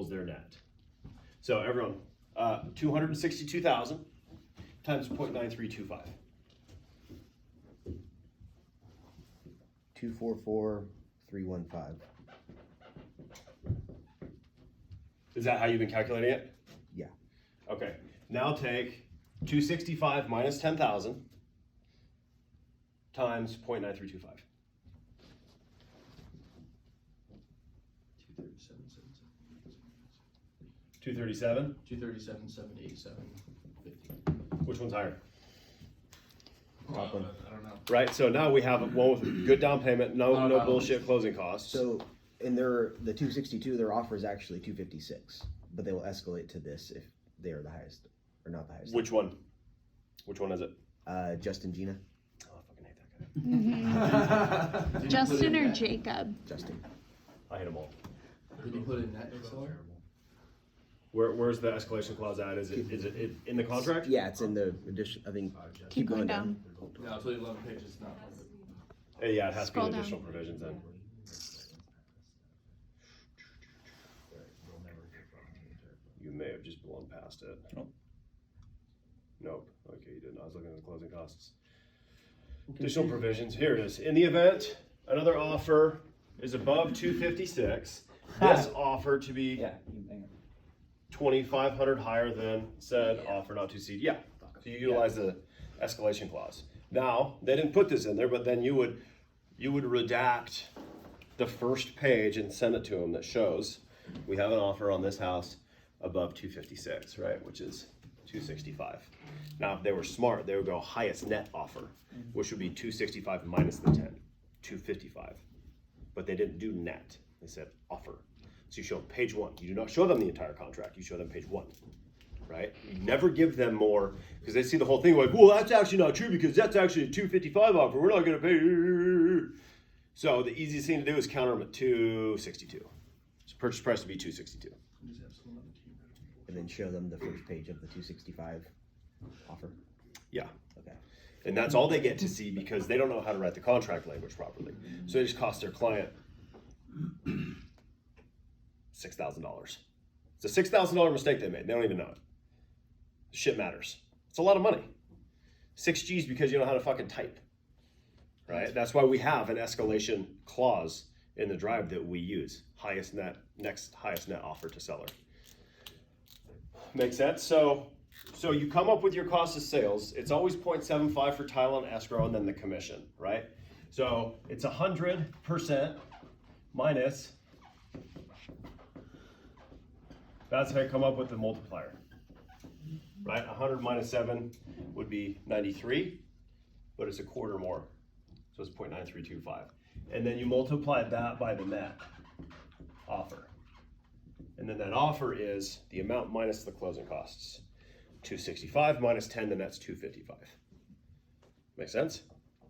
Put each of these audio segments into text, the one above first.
equals their net. So everyone, 262,000 times 0.9325. 244,315. Is that how you've been calculating it? Yeah. Okay. Now take 265 minus 10,000 times 0.9325. 237. 237, 787, 50. Which one's higher? Top one. I don't know. Right. So now we have one with good down payment, no bullshit closing costs. So in the 262, their offer is actually 256, but they will escalate to this if they are the highest or not the highest. Which one? Which one is it? Justin, Gina. Oh, I fucking hate that guy. Justin or Jacob? Justin. I hate them all. Did you put in net seller? Where's the escalation clause at? Is it in the contract? Yeah, it's in the addition. I think. Keep going down. No, it's only 11 pages, not part of it. Yeah, it has Scroll to be down. additional provisions then. You may have just blown past it. Nope. Nope. Okay, you didn't. I was looking at the closing costs. Additional provisions. Here it is. In the event another offer is above 256, this offer to be Yeah, you can hang it. 2,500 higher than said offer not to exceed. Yeah. So you utilize the escalation clause. Now they didn't put this in there, but then you would redact the first page and send it to them that shows we have an offer on this house above 256, right? Which is 265. Now if they were smart, they would go highest net offer, which would be 265 minus the 10, 255. But they didn't do net. They said offer. So you show them page 1. You do not show them the entire contract. You show them page 1, right? You never give them more because they see the whole thing like, well, that's actually not true because that's actually a 255 offer. We're not going to pay. So the easiest thing to do is counter them at 262. So purchase price would be 262. And then show them the first page of the 265 offer. Yeah. Okay. And that's all they get to see because they don't know how to write the contract language properly. So it just costs their client $6,000. It's a $6,000 mistake they made. They don't even know it. Shit matters. It's a lot of money. 6 G's because you know how to fucking type. Right? That's why we have an escalation clause in the drive that we use. Highest net, next highest net offer to seller. Make sense? So you come up with your cost of sales. It's always 0.75 for title and escrow and then the commission, right? So it's 100% minus. That's how I come up with the multiplier, right? 100 minus 7 would be 93, but it's a quarter more. So it's 0.9325. And then you multiply that by the net offer. And then that offer is the amount minus the closing costs. 265 minus 10, the net's 255. Make sense?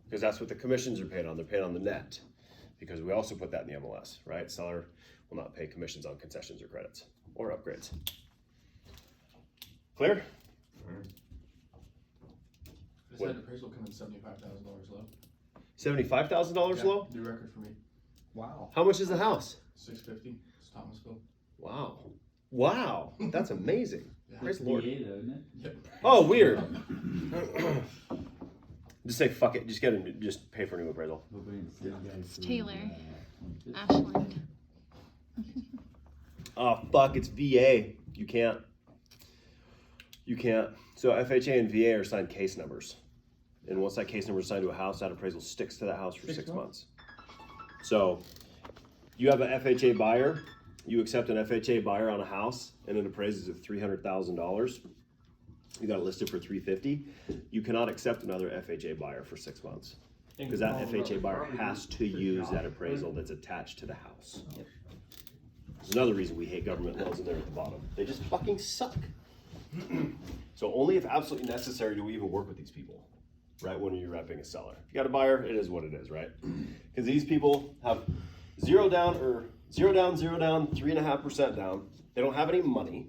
Because that's what the commissions are paid on. They're paid on the net. Because we also put that in the MLS, right? Seller will not pay commissions on concessions or credits or upgrades. Clear? This had appraisal come in $75,000 low. $75,000 low? New record for me. Wow. How much is the house? 650. It's Thomasville. Wow. Wow. That's amazing. Yeah. Praise the Lord. isn't it? Yep. Oh, weird. Just say fuck it. Just pay for a new appraisal. It's Taylor. Ashland. Oh fuck, it's VA. You can't. So FHA and VA are assigned case numbers. And once that case number is assigned to a house, that appraisal sticks to that house for 6 months. So you have an FHA buyer, you accept an FHA buyer on a house and it appraises at $300,000. You got it listed for $350,000. You cannot accept another FHA buyer for 6 months. Because that FHA buyer has to use that appraisal that's attached to the house. There's another reason we hate government loans in there at the bottom. They just fucking suck. So only if absolutely necessary do we even work with these people, right? When you're repping a seller. If you got a buyer, it is what it is, right? Because these people have zero down, 3.5% down. They don't have any money.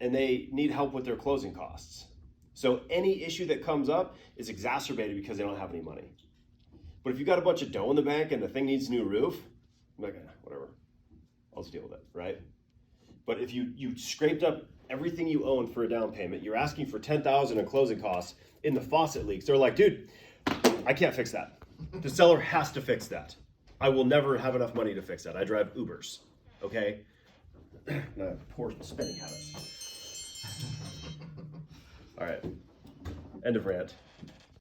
And they need help with their closing costs. So any issue that comes up is exacerbated because they don't have any money. But if you got a bunch of dough in the bank and the thing needs a new roof, I'm like, whatever, I'll just deal with it, right? But if you scraped up everything you own for a down payment, you're asking for $10,000 in closing costs in the faucet leaks. They're like, dude, I can't fix that. The seller has to fix that. I will never have enough money to fix that. I drive Ubers, okay? No, poor spending habits. All right, end of rant.